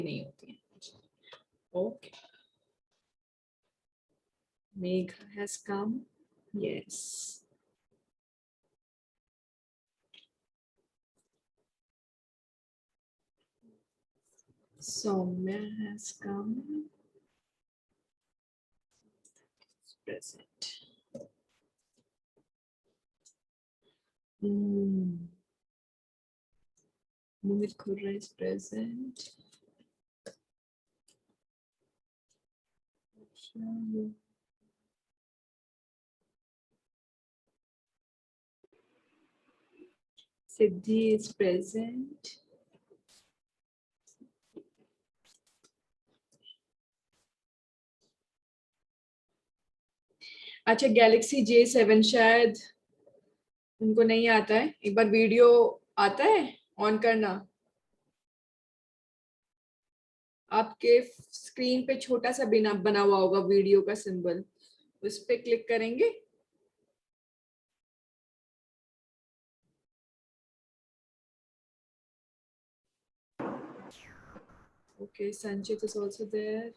नहीं होती है। Okay, Megha has come. Yes. Soumya has come. Present. Mohit Khurra is present. Siddhi is present. अच्छा, Galaxy J7 शायद उनको नहीं आता है। एक बार वीडियो आता है ऑन करना, आपके स्क्रीन पे छोटा सा बिना बना हुआ होगा वीडियो का सिंबल, उस पे क्लिक करेंगे। Okay, Sanchit is also there.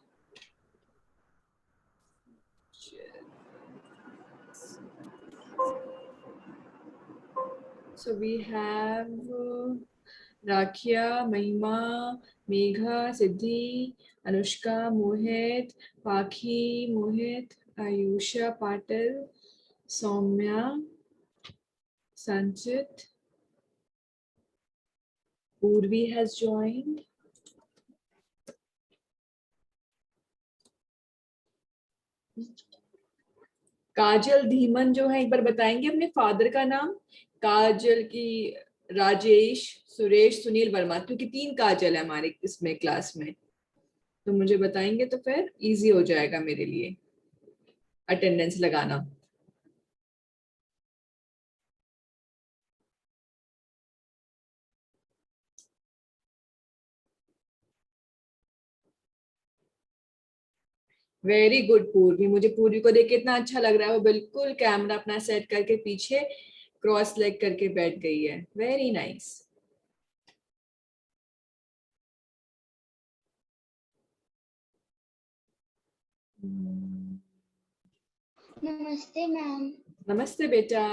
So we have Rakhya, Mahima, Megha, Siddhi, Anushka, Mohit, Pakhi, Mohit, Ayusha, Patil, Soumya, Sanchit, Urvi has joined. काजल धीमन जो है, एक बार बताएंगे अपने फादर का नाम? काजल की राजेश, सुरेश, सुनील वर्मा, क्योंकि 3 काजल है हमारे इसमें क्लास में, तो मुझे बताएंगे तो फिर इजी हो जाएगा मेरे लिए अटेंडेंस लगाना। वेरी गुड पूर्वी, मुझे पूर्वी को देख के इतना अच्छा लग रहा है, वो बिल्कुल कैमरा अपना सेट करके पीछे क्रॉस लेग करके बैठ गई है। Very nice. नमस्ते मैम। नमस्ते बेटा।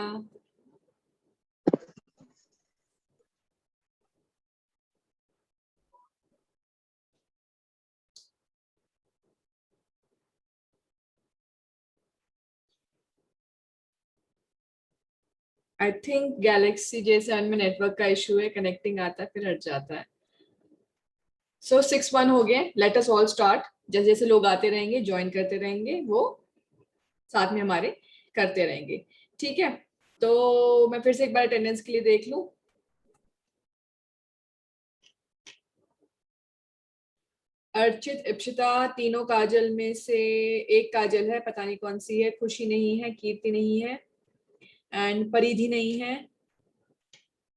आई थिंक गैलेक्सी J7 में नेटवर्क का इशू है, कनेक्टिंग आता है फिर हट जाता है। सो 6-1 हो गए, लेट अस ऑल स्टार्ट। जैसे जैसे लोग आते रहेंगे ज्वाइन करते रहेंगे, वो साथ में हमारे करते रहेंगे, ठीक है? तो मैं फिर से एक बार अटेंडेंस के लिए देख लूं। अर्चित, इप्शिता, तीनों काजल में से एक काजल है, पता नहीं कौन सी है। खुशी नहीं है, कीर्ति नहीं है, एंड परिधि नहीं है,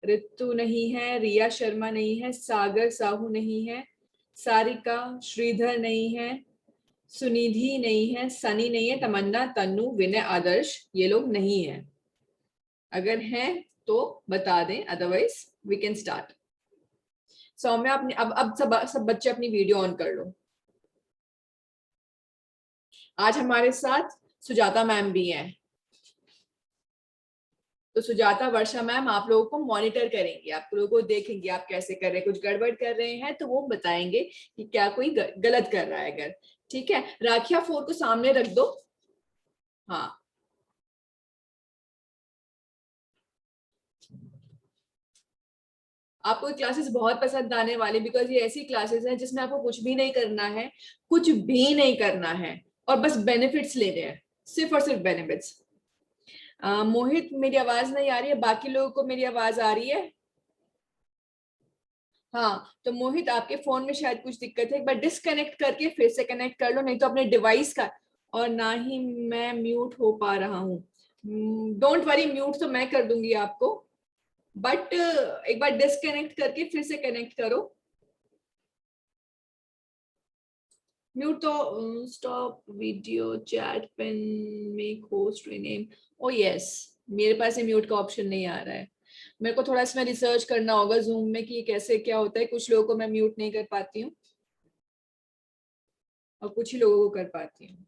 ऋतु नहीं है, रिया शर्मा नहीं है, सागर साहू नहीं है, सारिका, श्रीधर नहीं है, सुनिधि नहीं है, सनी नहीं है, तमन्ना, तन्नू, विनय, आदर्श, ये लोग नहीं है। अगर हैं तो बता दें, otherwise we can start. Saumya अपनी अब सब बच्चे अपनी वीडियो ऑन कर लो। आज हमारे साथ सुजाता मैम भी हैं, तो सुजाता, वर्षा मैम आप लोगों को मॉनिटर करेंगे, आप लोगों को देखेंगे आप कैसे कर रहे हैं। कुछ गड़बड़ कर रहे हैं तो वो बताएंगे कि क्या कोई गलत कर रहा है अगर, ठीक है? राखिया 4 को सामने रख दो। हाँ, आपको क्लासेस बहुत पसंद आने वाली, बिकॉज ये ऐसी क्लासेस हैं जिसमें आपको कुछ भी नहीं करना है, कुछ भी नहीं करना है, और बस बेनिफिट्स लेने हैं, सिर्फ और सिर्फ बेनिफिट्स। मोहित, मेरी आवाज नहीं आ रही है? बाकी लोगों को मेरी आवाज आ रही है? हाँ, तो मोहित आपके फोन में शायद कुछ दिक्कत है, एक बार डिस्कनेक्ट करके फिर से कनेक्ट कर लो, नहीं तो अपने डिवाइस का। और ना ही मैं म्यूट हो पा रहा हूँ। डोंट वरी, म्यूट तो मैं कर दूंगी आपको, बट एक बार डिस्कनेक्ट करके फिर से कनेक्ट करो। म्यूट तो stop video chat pen make host rename. Oh yes, मेरे पास ये म्यूट का ऑप्शन नहीं आ रहा है। मेरे को थोड़ा इसमें रिसर्च करना होगा जूम में कि कैसे क्या होता है, कुछ लोगों को मैं म्यूट नहीं कर पाती हूँ। और कुछ ही लोगों को कर पाती हूँ।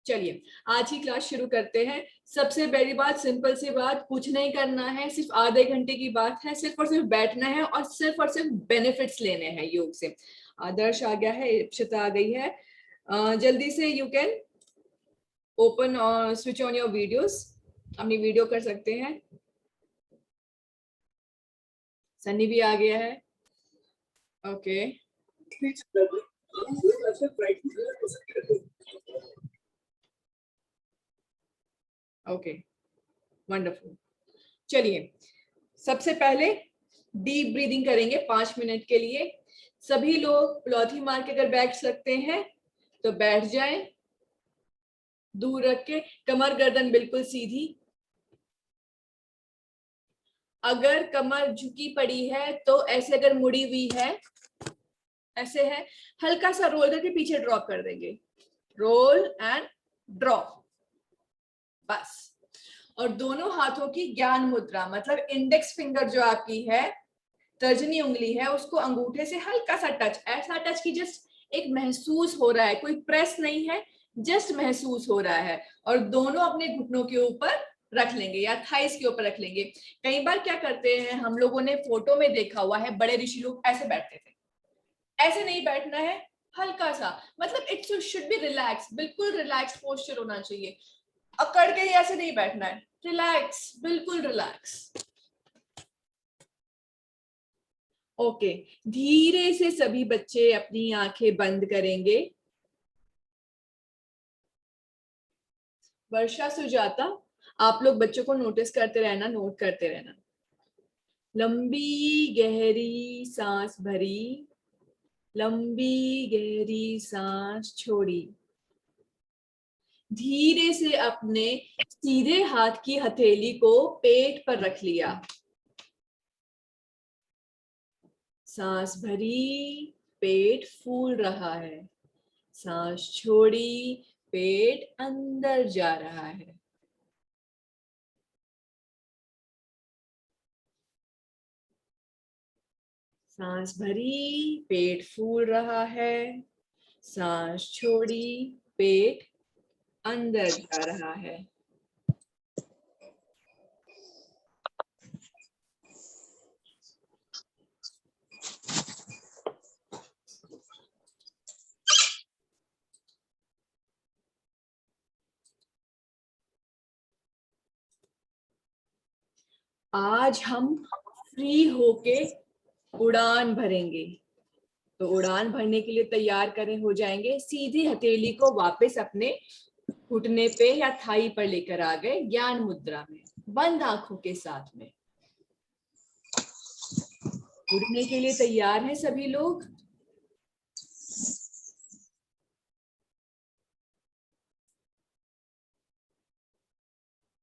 चलिए आज की क्लास शुरू करते हैं। सबसे पहली बात, सिंपल सी बात, कुछ नहीं करना है, सिर्फ आधे घंटे की बात है, सिर्फ और सिर्फ बैठना है और सिर्फ बेनिफिट्स लेने हैं योग से। आदर्श आ गया है, इप्सिता आ गई है। जल्दी से यू कैन ओपन और स्विच ऑन योर वीडियोस, अपनी वीडियो कर सकते हैं। सन्नी भी आ गया है। Okay okay, wonderful. चलिए सबसे पहले डीप ब्रीदिंग करेंगे 5 मिनट के लिए। सभी लोग प्लॉथी मार के अगर बैठ सकते हैं तो बैठ जाएं, दूर रख के, कमर गर्दन बिल्कुल सीधी। अगर कमर झुकी पड़ी है तो ऐसे, अगर मुड़ी हुई है ऐसे है, हल्का सा रोल करके पीछे ड्रॉप कर देंगे, रोल एंड ड्रॉप, बस। और दोनों हाथों की ज्ञान मुद्रा, मतलब इंडेक्स फिंगर जो आपकी है, तर्जनी उंगली है, उसको अंगूठे से हल्का सा टच, ऐसा टच की जस्ट एक महसूस हो रहा है, कोई प्रेस नहीं है, जस्ट महसूस हो रहा है। और दोनों अपने घुटनों के ऊपर रख लेंगे या थाइस के ऊपर रख लेंगे। कई बार क्या करते हैं, हम लोगों ने फोटो में देखा हुआ है, बड़े ऋषि लोग ऐसे बैठते थे। ऐसे नहीं बैठना है, हल्का सा, मतलब इट शुड बी रिलैक्स, बिल्कुल रिलैक्स पोस्चर होना चाहिए। अकड़ के ऐसे नहीं बैठना है, रिलैक्स, बिल्कुल रिलैक्स। ओके, धीरे से सभी बच्चे अपनी आंखें बंद करेंगे। वर्षा, सुजाता, आप लोग बच्चों को नोटिस करते रहना, नोट करते रहना। लंबी गहरी सांस भरी, लंबी गहरी सांस छोड़ी। धीरे से अपने सीधे हाथ की हथेली को पेट पर रख लिया। सांस भरी, पेट फूल रहा है। सांस छोड़ी, पेट अंदर जा रहा है। सांस भरी, पेट फूल रहा है। सांस छोड़ी, पेट अंदर जा रहा है। आज हम फ्री होके उड़ान भरेंगे। तो उड़ान भरने के लिए तैयार करें, हो जाएंगे। सीधी हथेली को वापस अपने घुटने पे या थाई पर लेकर आ गए, ज्ञान मुद्रा में, बंद आंखों के साथ में। उड़ने के लिए तैयार हैं सभी लोग?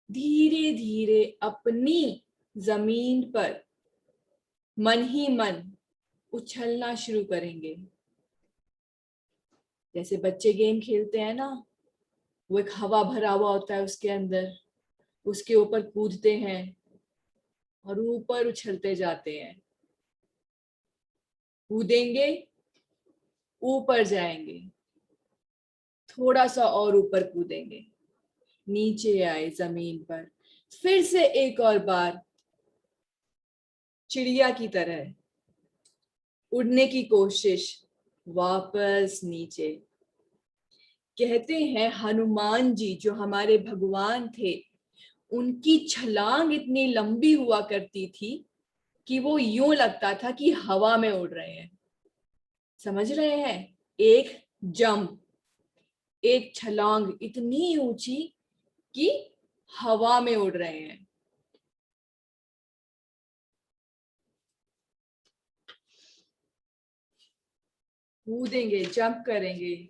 धीरे धीरे अपनी जमीन पर मन ही मन उछलना शुरू करेंगे। जैसे बच्चे गेम खेलते हैं ना, वो एक हवा भरा हुआ होता है उसके अंदर, उसके ऊपर कूदते हैं और ऊपर उछलते जाते हैं। कूदेंगे, ऊपर जाएंगे, थोड़ा सा और ऊपर कूदेंगे, नीचे आए जमीन पर, फिर से एक और बार चिड़िया की तरह उड़ने की कोशिश, वापस नीचे। कहते हैं हनुमान जी जो हमारे भगवान थे, उनकी छलांग इतनी लंबी हुआ करती थी कि वो यूं लगता था कि हवा में उड़ रहे हैं। समझ रहे हैं? एक जंप, एक छलांग इतनी ऊंची कि हवा में उड़ रहे हैं। कूदेंगे, जंप करेंगे,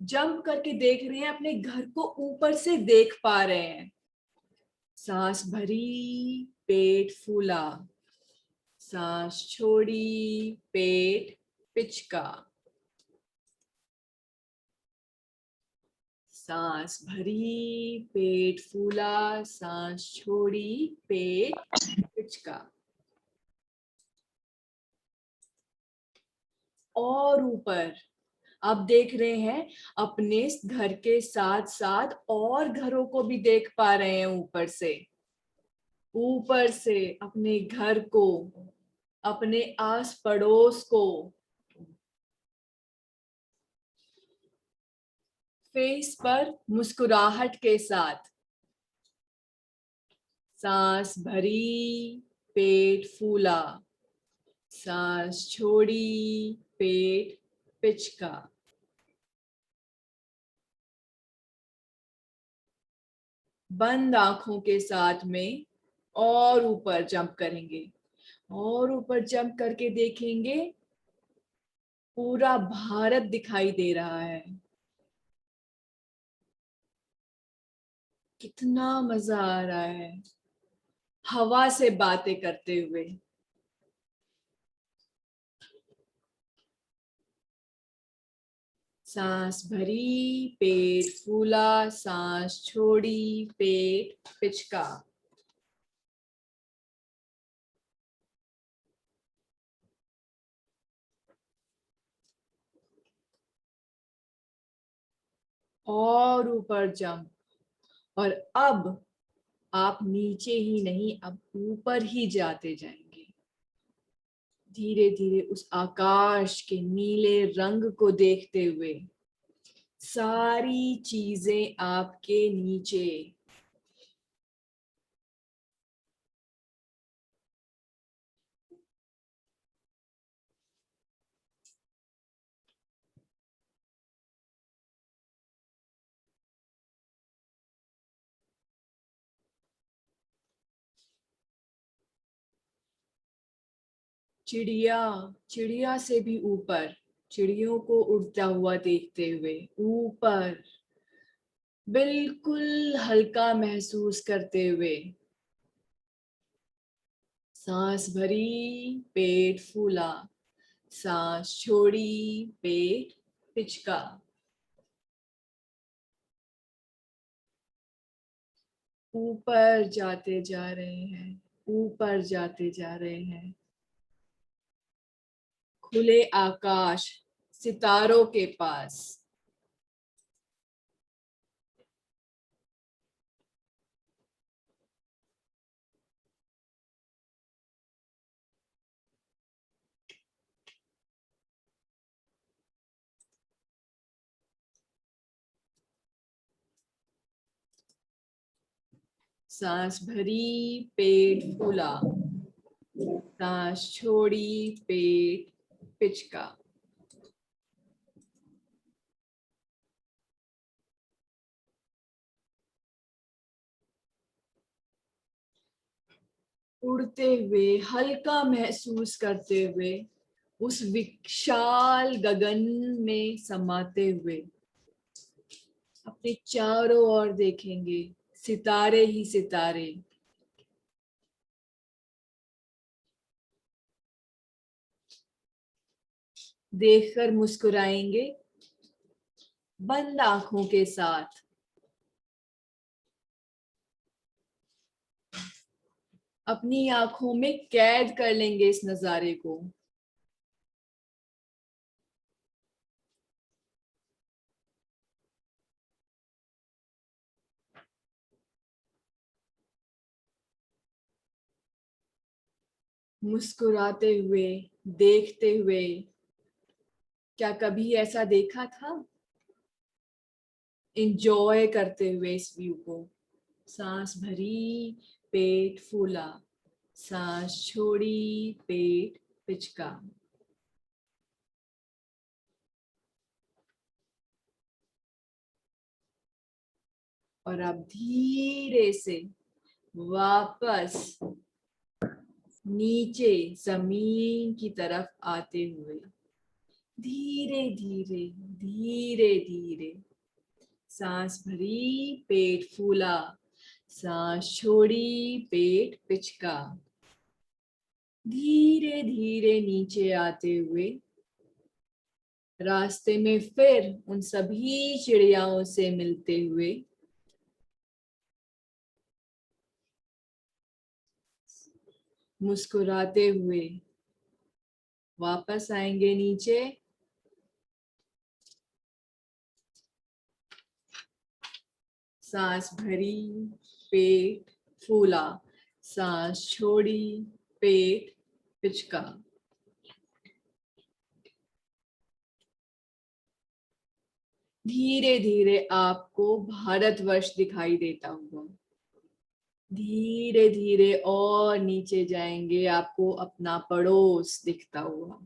जंप करके देख रहे हैं, अपने घर को ऊपर से देख पा रहे हैं। सांस भरी, पेट फूला। सांस छोड़ी, पेट पिचका। सांस भरी, पेट फूला, सांस छोड़ी, पेट पिचका। और ऊपर। आप देख रहे हैं अपने इस घर के साथ साथ और घरों को भी देख पा रहे हैं ऊपर से। ऊपर से अपने घर को, अपने आस पड़ोस को। फेस पर मुस्कुराहट के साथ। सांस भरी, पेट फूला, सांस छोड़ी, पेट पिचका। बंद आंखों के साथ में और ऊपर जंप करेंगे, और ऊपर जंप करके देखेंगे पूरा भारत दिखाई दे रहा है। कितना मजा आ रहा है हवा से बातें करते हुए। सांस भरी, पेट फूला, सांस छोड़ी, पेट पिचका। और ऊपर जंप। और अब आप नीचे ही नहीं, अब ऊपर ही जाते जाएंगे। धीरे धीरे उस आकाश के नीले रंग को देखते हुए सारी चीजें आपके नीचे। चिड़िया, चिड़िया से भी ऊपर, चिड़ियों को उड़ता हुआ देखते हुए ऊपर, बिल्कुल हल्का महसूस करते हुए। सांस भरी, पेट फूला, सांस छोड़ी, पेट पिचका। ऊपर जाते जा रहे हैं, ऊपर जाते जा रहे हैं। खुले आकाश, सितारों के पास। सांस भरी, पेट फूला, सांस छोड़ी, पेट पिचका। उड़ते हुए, हल्का महसूस करते हुए, उस विशाल गगन में समाते हुए अपने चारों ओर देखेंगे, सितारे ही सितारे। देखकर मुस्कुराएंगे बंद आंखों के साथ। अपनी आंखों में कैद कर लेंगे इस नजारे को। मुस्कुराते हुए, देखते हुए। क्या कभी ऐसा देखा था? इंजॉय करते हुए इस व्यू को। सांस भरी, पेट फूला, सांस छोड़ी, पेट पिचका। और अब धीरे से वापस नीचे जमीन की तरफ आते हुए धीरे धीरे, धीरे धीरे। सांस भरी, पेट फूला, सांस छोड़ी, पेट पिचका। धीरे धीरे नीचे आते हुए रास्ते में फिर उन सभी चिड़ियाओं से मिलते हुए मुस्कुराते हुए वापस आएंगे नीचे। सांस भरी, पेट फूला, सांस छोड़ी, पेट पिचका। धीरे धीरे आपको भारतवर्ष दिखाई देता हुआ, धीरे धीरे और नीचे जाएंगे, आपको अपना पड़ोस दिखता हुआ,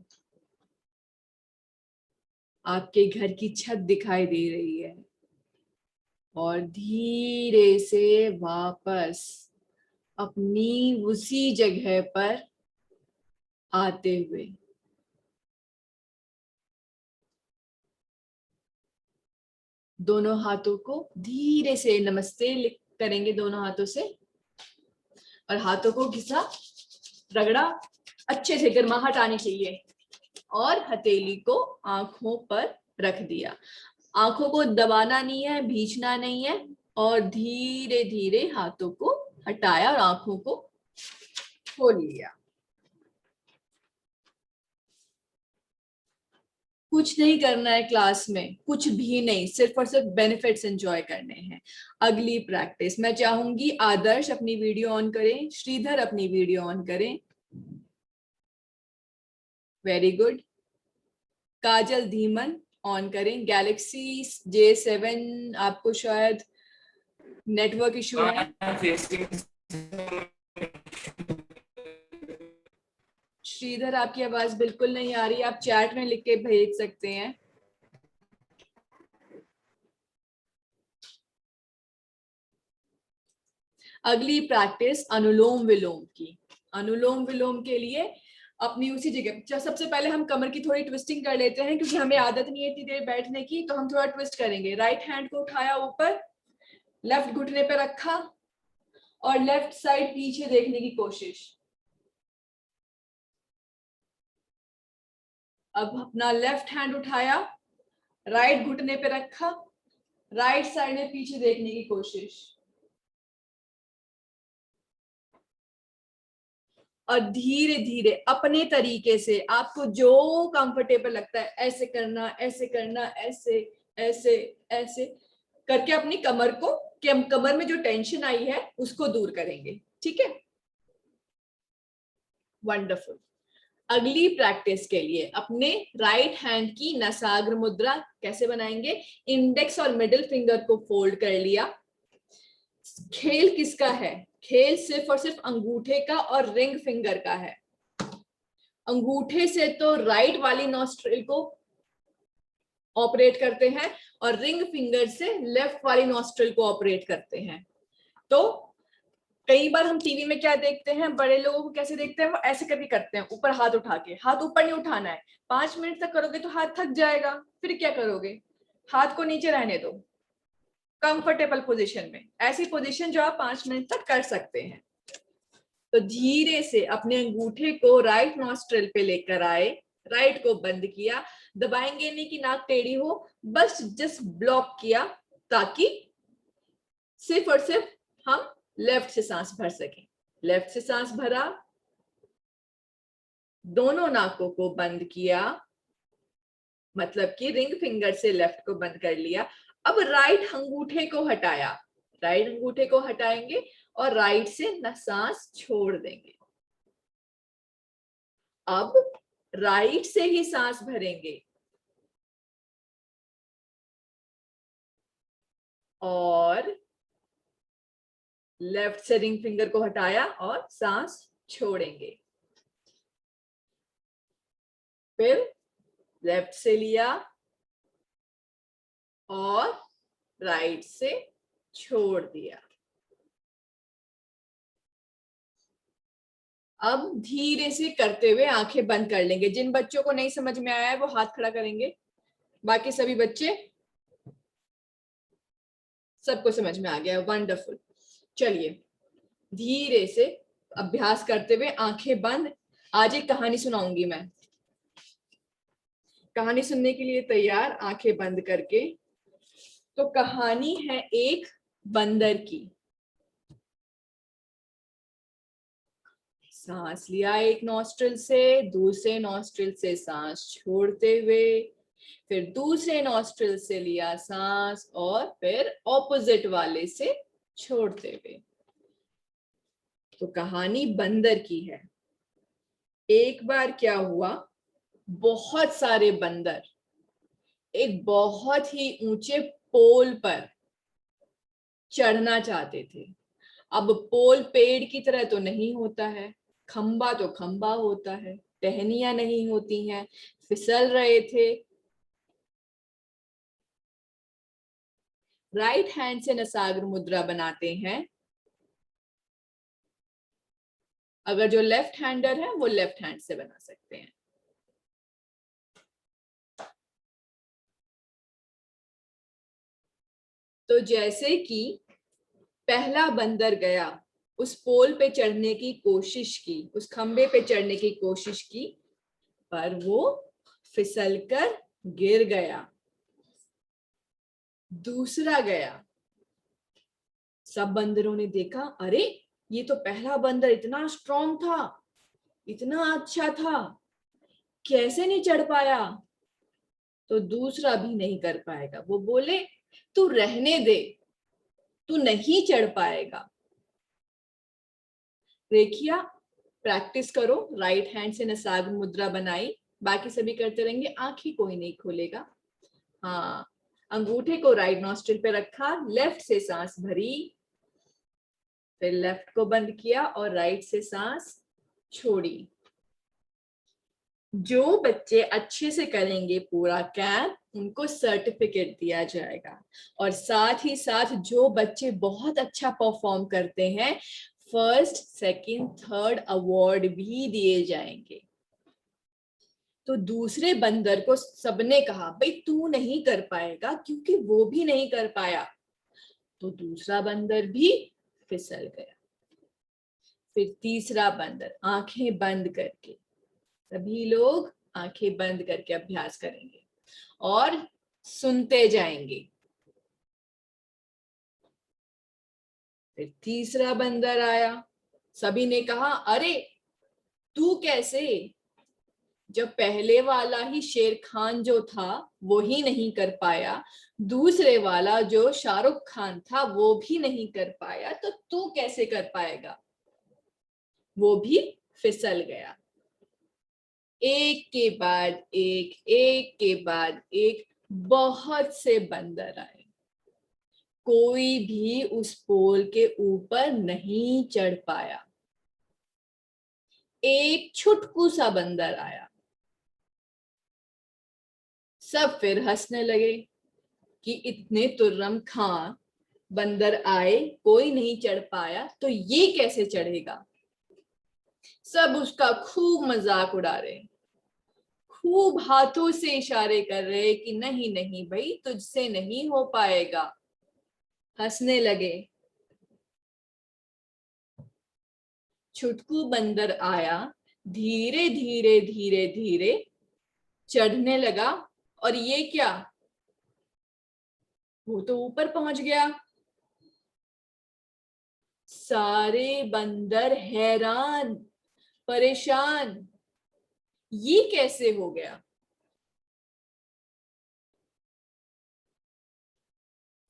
आपके घर की छत दिखाई दे रही है, और धीरे से वापस अपनी उसी जगह पर आते हुए दोनों हाथों को धीरे से नमस्ते करेंगे दोनों हाथों से, और हाथों को घिसा रगड़ा, अच्छे से गर्माहट आनी चाहिए, और हथेली को आंखों पर रख दिया। आंखों को दबाना नहीं है, भींचना नहीं है, और धीरे धीरे हाथों को हटाया और आंखों को खोल लिया। कुछ नहीं करना है क्लास में, कुछ भी नहीं, सिर्फ और सिर्फ बेनिफिट्स एंजॉय करने हैं। अगली प्रैक्टिस मैं चाहूंगी आदर्श अपनी वीडियो ऑन करें, श्रीधर अपनी वीडियो ऑन करें। Very good. Kajal Dhiman on करें। गैलेक्सी J7 आपको शायद नेटवर्क इशू है। श्रीधर आपकी आवाज बिल्कुल नहीं आ रही, आप चैट में लिख के भेज सकते हैं। अगली प्रैक्टिस अनुलोम विलोम की। अनुलोम विलोम के लिए अपनी उसी जगह सबसे पहले हम कमर की थोड़ी ट्विस्टिंग कर लेते हैं, क्योंकि हमें आदत नहीं है इतनी देर बैठने की, तो हम थोड़ा ट्विस्ट करेंगे। राइट हैंड को उठाया ऊपर, लेफ्ट घुटने पे रखा, और लेफ्ट साइड पीछे देखने की कोशिश। अब अपना लेफ्ट हैंड उठाया, राइट घुटने पे रखा, राइट साइड में पीछे देखने की कोशिश, और धीरे धीरे अपने तरीके से आपको जो कंफर्टेबल लगता है ऐसे करना, ऐसे करना, ऐसे ऐसे ऐसे करके अपनी कमर को, कमर में जो टेंशन आई है उसको दूर करेंगे। ठीक है, वंडरफुल। अगली प्रैक्टिस के लिए अपने राइट हैंड की नसाग्र मुद्रा कैसे बनाएंगे? इंडेक्स और मिडिल फिंगर को फोल्ड कर लिया। खेल किसका है? खेल सिर्फ और सिर्फ अंगूठे का और रिंग फिंगर का है। अंगूठे से तो राइट वाली नॉस्ट्रिल को ऑपरेट करते हैं, और रिंग फिंगर से लेफ्ट वाली नॉस्ट्रिल को ऑपरेट करते हैं। तो कई बार हम टीवी में क्या देखते हैं, बड़े लोगों को कैसे देखते हैं, वो ऐसे कभी करते हैं, ऊपर हाथ उठा के। हाथ ऊपर नहीं उठाना है, 5 मिनट तक करोगे तो हाथ थक जाएगा, फिर क्या करोगे? हाथ को नीचे रहने दो, कंफर्टेबल पोजीशन में, ऐसी पोजीशन जो आप 5 मिनट तक कर सकते हैं। तो धीरे से अपने अंगूठे को राइट नॉस्ट्रिल पे लेकर आए, राइट को बंद किया, दबाएंगे नहीं कि नाक टेढ़ी हो, बस जस्ट ब्लॉक किया, ताकि सिर्फ और सिर्फ हम लेफ्ट से सांस भर सकें। लेफ्ट से सांस भरा, दोनों नाकों को बंद किया, मतलब कि रिंग फिंगर से लेफ्ट को बंद कर लिया। अब राइट अंगूठे को हटाया, राइट अंगूठे को हटाएंगे और राइट से सांस छोड़ देंगे। अब राइट से ही सांस भरेंगे, और लेफ्ट से रिंग फिंगर को हटाया और सांस छोड़ेंगे। फिर लेफ्ट से लिया और राइट से छोड़ दिया। अब धीरे से करते हुए आंखें बंद कर लेंगे। जिन बच्चों को नहीं समझ में आया है वो हाथ खड़ा करेंगे, बाकी सभी बच्चे, सबको समझ में आ गया, वंडरफुल। चलिए धीरे से अभ्यास करते हुए आंखें बंद। आज एक कहानी सुनाऊंगी मैं, कहानी सुनने के लिए तैयार आंखें बंद करके? तो कहानी है एक बंदर की। सांस लिया एक नॉस्ट्रिल से, दूसरे नॉस्ट्रिल से सांस छोड़ते हुए, फिर दूसरे नॉस्ट्रिल से लिया सांस और फिर ऑपोजिट वाले से छोड़ते हुए। तो कहानी बंदर की है। एक बार क्या हुआ, बहुत सारे बंदर एक बहुत ही ऊंचे पोल पर चढ़ना चाहते थे। अब पोल पेड़ की तरह तो नहीं होता है, खंबा तो खंबा होता है, टहनियां नहीं होती हैं, फिसल रहे थे। राइट हैंड से नसाग्र मुद्रा बनाते हैं। अगर जो लेफ्ट हैंडर है वो लेफ्ट हैंड से बना सकते हैं। तो जैसे कि पहला बंदर गया, उस पोल पे चढ़ने की कोशिश की, उस खंबे पे चढ़ने की कोशिश की, पर वो फिसलकर गिर गया। दूसरा गया, सब बंदरों ने देखा, अरे ये तो पहला बंदर इतना स्ट्रांग था, इतना अच्छा था, कैसे नहीं चढ़ पाया। तो दूसरा भी नहीं कर पाएगा। वो बोले, तू रहने दे, तू नहीं चढ़ पाएगा। रेखिया, प्रैक्टिस करो। राइट हैंड से नसाग्र मुद्रा बनाई, बाकी सभी करते रहेंगे, आंखें कोई नहीं खोलेगा। हाँ, अंगूठे को राइट नॉस्ट्रिल पे रखा, लेफ्ट से सांस भरी, फिर लेफ्ट को बंद किया और राइट से सांस छोड़ी। जो बच्चे अच्छे से करेंगे पूरा कैंप, उनको सर्टिफिकेट दिया जाएगा। और साथ ही साथ जो बच्चे बहुत अच्छा परफॉर्म करते हैं, फर्स्ट, सेकंड, थर्ड अवार्ड भी दिए जाएंगे। तो दूसरे बंदर को सबने कहा, भाई तू नहीं कर पाएगा, क्योंकि वो भी नहीं कर पाया। तो दूसरा बंदर भी फिसल गया। फिर तीसरा बंदर, आंखें बंद करके, सभी लोग आंखें बंद करके अभ्यास करेंगे और सुनते जाएंगे। फिर तीसरा बंदर आया, सभी ने कहा, अरे तू कैसे, जब पहले वाला ही शेर खान जो था वो ही नहीं कर पाया, दूसरे वाला जो शाहरुख खान था वो भी नहीं कर पाया, तो तू कैसे कर पाएगा। वो भी फिसल गया। एक के बाद एक के बाद एक बहुत से बंदर आए। कोई भी उस पोल के ऊपर नहीं चढ़ पाया। एक छुटकू सा बंदर आया। सब फिर हंसने लगे कि इतने तुर्रम खां बंदर आए, कोई नहीं चढ़ पाया, तो ये कैसे चढ़ेगा। सब उसका खूब मजाक उड़ा रहे, खूब हाथों से इशारे कर रहे कि नहीं नहीं भाई, तुझसे नहीं हो पाएगा। हंसने लगे। छुटकू बंदर आया, धीरे धीरे धीरे धीरे चढ़ने लगा, और ये क्या, वो तो ऊपर पहुंच गया। सारे बंदर हैरान, परेशान, ये कैसे हो गया।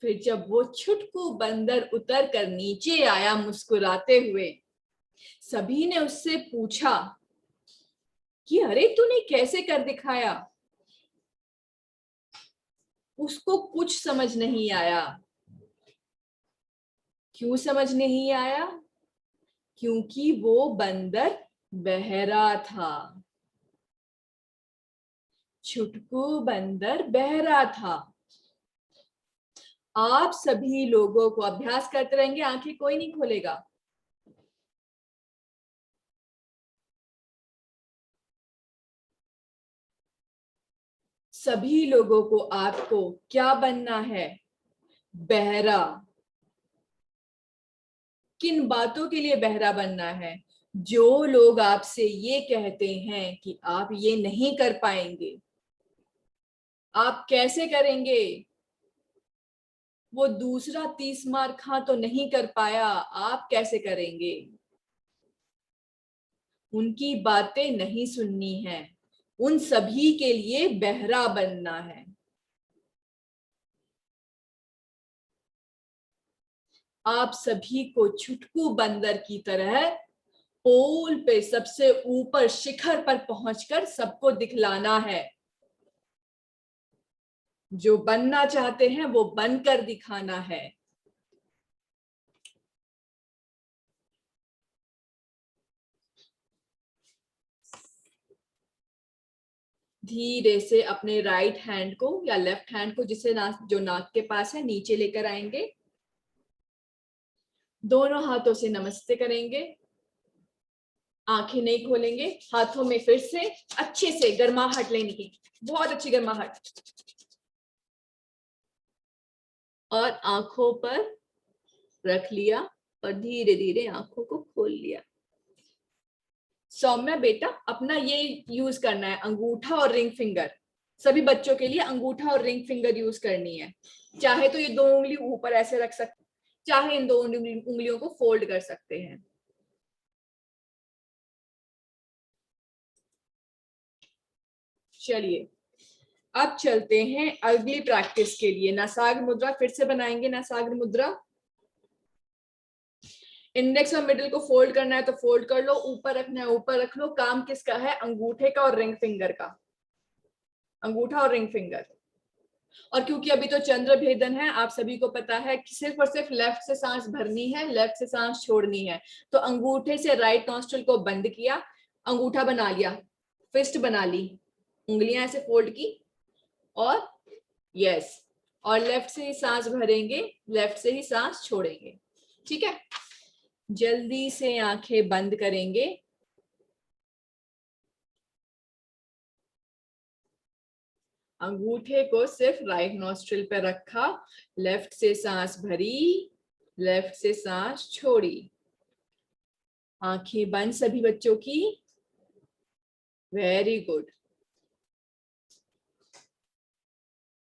फिर जब वो छुटकू बंदर उतर कर नीचे आया मुस्कुराते हुए, सभी ने उससे पूछा कि अरे तूने कैसे कर दिखाया। उसको कुछ समझ नहीं आया। क्यों समझ नहीं आया, क्योंकि वो बंदर बहरा था। छुटकू बंदर बहरा था। आप सभी लोगों को अभ्यास करते रहेंगे, आंखें कोई नहीं खोलेगा। सभी लोगों को आपको क्या बनना है, बहरा। किन बातों के लिए बहरा बनना है, जो लोग आपसे ये कहते हैं कि आप ये नहीं कर पाएंगे, आप कैसे करेंगे, वो दूसरा 30 मार खा तो नहीं कर पाया, आप कैसे करेंगे। उनकी बातें नहीं सुननी है, उन सभी के लिए बहरा बनना है। आप सभी को छुटकू बंदर की तरह पोल पे सबसे ऊपर शिखर पर पहुंचकर सबको दिखलाना है। जो बनना चाहते हैं वो बनकर दिखाना है। धीरे से अपने राइट हैंड को या लेफ्ट हैंड को, जिसे जो नाक के पास है, नीचे लेकर आएंगे। दोनों हाथों से नमस्ते करेंगे। आंखें नहीं खोलेंगे। हाथों में फिर से अच्छे से गर्माहट लेनी है, बहुत अच्छी गर्माहट। और आंखों पर रख लिया और धीरे धीरे आंखों को खोल लिया। सौम्या बेटा, अपना ये यूज करना है, अंगूठा और रिंग फिंगर। सभी बच्चों के लिए अंगूठा और रिंग फिंगर यूज करनी है। चाहे तो ये दो उंगली ऊपर ऐसे रख सकते, चाहे इन दो उंगलियों को फोल्ड कर सकते हैं। चलिए अब चलते हैं अगली प्रैक्टिस के लिए। नासाग्र मुद्रा फिर से बनाएंगे। नासाग्र मुद्रा, इंडेक्स और मिडिल को फोल्ड करना है तो फोल्ड कर लो, ऊपर रखना है ऊपर रख लो। काम किसका है? अंगूठे का और रिंग फिंगर का। अंगूठा और रिंग फिंगर। और क्योंकि अभी तो चंद्र भेदन है, आप सभी को पता है कि सिर्फ और सिर्फ लेफ्ट से सांस भरनी है, लेफ्ट से सांस छोड़नी है। तो अंगूठे से राइट नॉस्ट्रिल को बंद किया, अंगूठा बना लिया, फिस्ट बना ली, उंगलियां ऐसे फोल्ड की, और यस, और लेफ्ट से ही सांस भरेंगे, लेफ्ट से ही सांस छोड़ेंगे। ठीक है, जल्दी से आंखें बंद करेंगे। अंगूठे को सिर्फ राइट नॉस्ट्रिल पे रखा, लेफ्ट से सांस भरी, लेफ्ट से सांस छोड़ी। आंखें बंद सभी बच्चों की। Very good.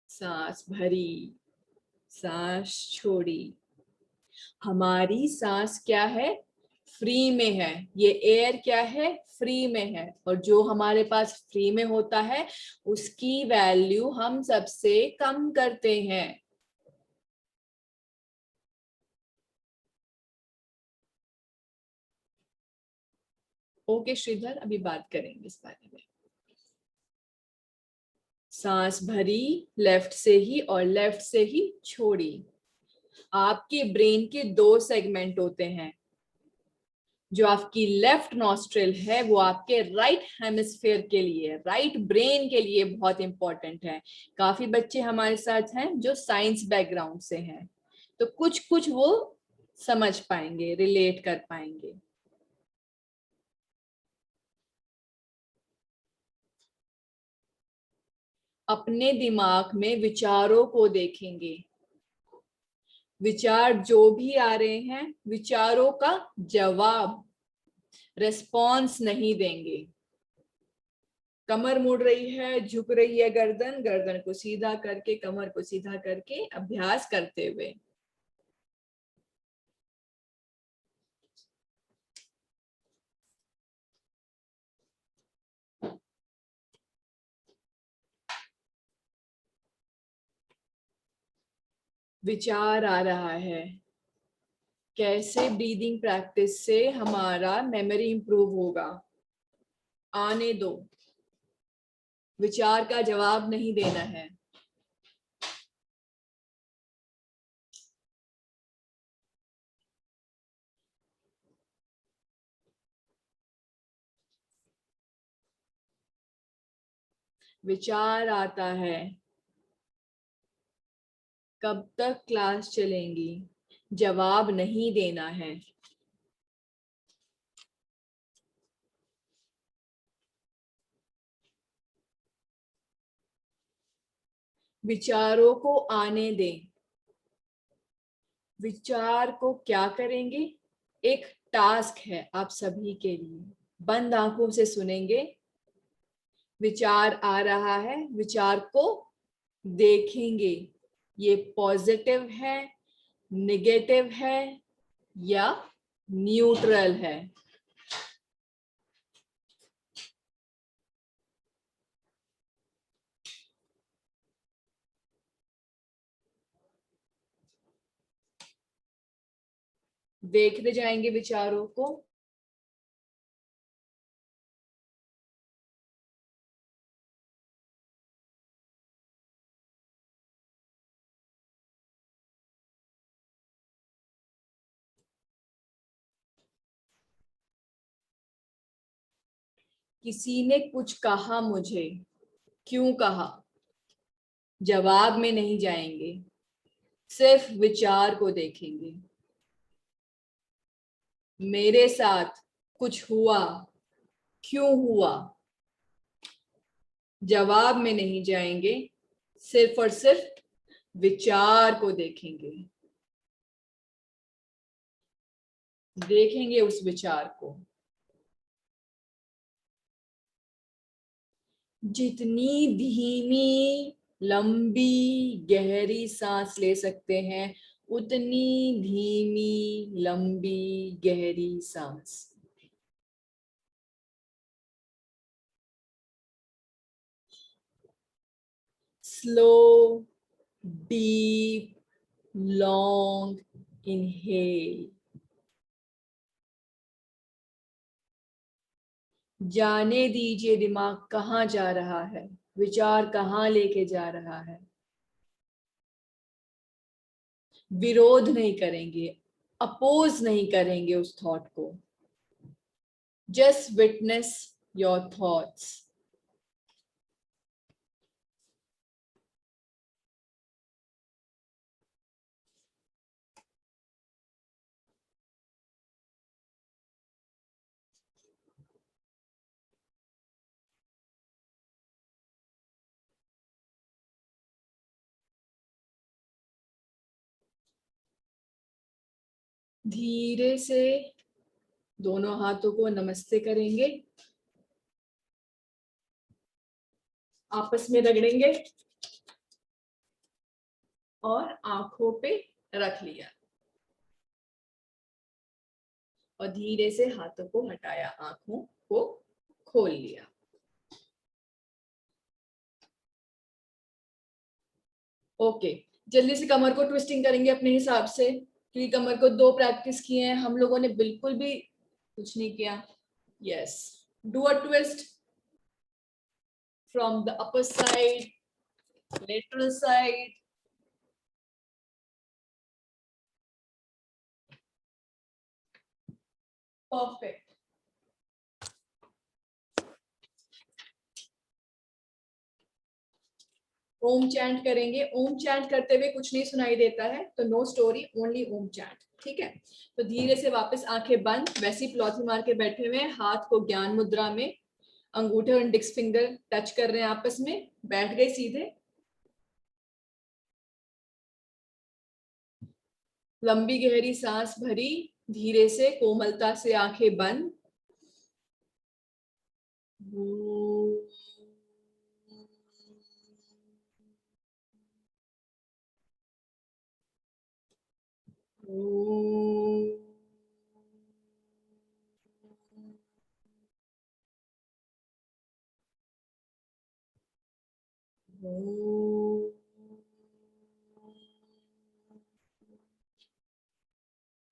सांस भरी, सांस छोड़ी। हमारी सांस क्या है? फ्री में है। ये एयर क्या है? फ्री में है। और जो हमारे पास फ्री में होता है उसकी वैल्यू हम सबसे कम करते हैं। ओके श्रीधर, अभी बात करेंगे इस बारे में। सांस भरी लेफ्ट से ही और लेफ्ट से ही छोड़ी। आपके ब्रेन के दो सेगमेंट होते हैं। जो आपकी लेफ्ट नॉस्ट्रिल है वो आपके राइट हेमिस्फेयर के लिए, राइट ब्रेन के लिए बहुत इंपॉर्टेंट है। काफी बच्चे हमारे साथ हैं जो साइंस बैकग्राउंड से हैं, तो कुछ कुछ वो समझ पाएंगे, रिलेट कर पाएंगे। अपने दिमाग में विचारों को देखेंगे। विचार जो भी आ रहे हैं, विचारों का जवाब, रिस्पॉन्स नहीं देंगे। कमर मुड़ रही है, झुक रही है गर्दन, गर्दन को सीधा करके, कमर को सीधा करके अभ्यास करते हुए। विचार आ रहा है, कैसे ब्रीदिंग प्रैक्टिस से हमारा मेमोरी इंप्रूव होगा। आने दो, विचार का जवाब नहीं देना है। विचार आता है, कब तक क्लास चलेंगी, जवाब नहीं देना है। विचारों को आने दें। विचार को क्या करेंगे? एक टास्क है आप सभी के लिए। बंद आंखों से सुनेंगे। विचार आ रहा है, विचार को देखेंगे, ये पॉजिटिव है, नेगेटिव है या न्यूट्रल है। देखते जाएंगे विचारों को। किसी ने कुछ कहा मुझे, क्यों कहा? जवाब में नहीं जाएंगे, सिर्फ विचार को देखेंगे। मेरे साथ कुछ हुआ, क्यों हुआ? जवाब में नहीं जाएंगे, सिर्फ और सिर्फ विचार को देखेंगे। देखेंगे उस विचार को। जितनी धीमी, लंबी, गहरी सांस ले सकते हैं, उतनी धीमी, लंबी, गहरी सांस। Slow, deep, long inhale. जाने दीजिए दिमाग कहाँ जा रहा है, विचार कहाँ लेके जा रहा है। विरोध नहीं करेंगे, अपोज नहीं करेंगे उस थॉट को। Just witness your thoughts. धीरे से दोनों हाथों को नमस्ते करेंगे, आपस में रगड़ेंगे और आंखों पे रख लिया और धीरे से हाथों को हटाया, आंखों को खोल लिया। ओके, जल्दी से कमर को ट्विस्टिंग करेंगे अपने हिसाब से, क्योंकि कमर को 2 प्रैक्टिस किए हैं हम लोगों ने, बिल्कुल भी कुछ नहीं किया। Yes, do a twist from the upper side, lateral side. Perfect. Om chant करेंगे। ओम चैंट करते हुए कुछ नहीं सुनाई देता है तो नो स्टोरी, ओनली ओम चैंट। ठीक है, तो धीरे से वापस आंखें बंद, वैसी प्लॉथी मार के बैठे हुए, हाथ को ज्ञान मुद्रा में, अंगूठे और इंडेक्स फिंगर टच कर रहे हैं आपस में, बैठ गए सीधे। लंबी गहरी सांस भरी, धीरे से कोमलता से आंखें बंद।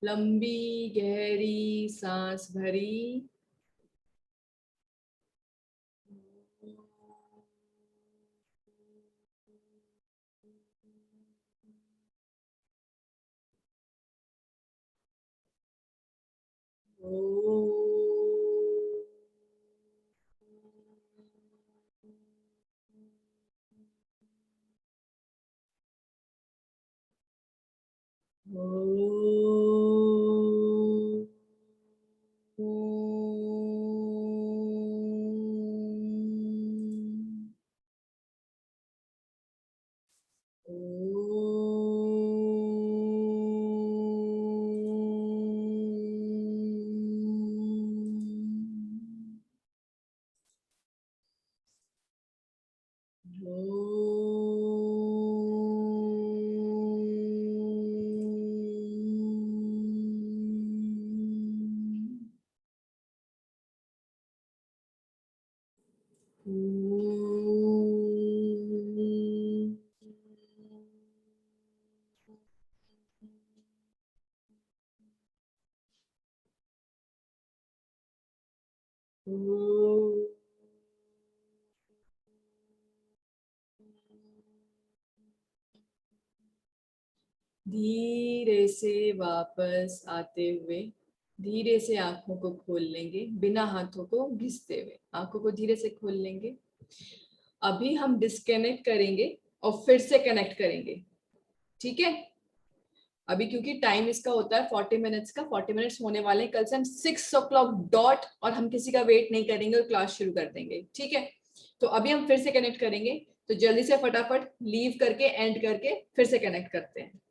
लंबी गहरी सांस भरी। धीरे से वापस आते हुए धीरे से आंखों को खोल लेंगे, बिना हाथों को घिसते हुए आंखों को धीरे से खोल लेंगे। अभी हम डिस्कनेक्ट करेंगे और फिर से कनेक्ट करेंगे, ठीक है। अभी क्योंकि टाइम इसका होता है 40 मिनट्स का, 40 मिनट्स होने वाले हैं। कल से हम 6 o'clock डॉट, और हम किसी का वेट नहीं करेंगे और क्लास शुरू कर देंगे, ठीक है। तो अभी हम फिर से कनेक्ट करेंगे, तो जल्दी से फटाफट लीव करके एंड करके फिर से कनेक्ट करते हैं।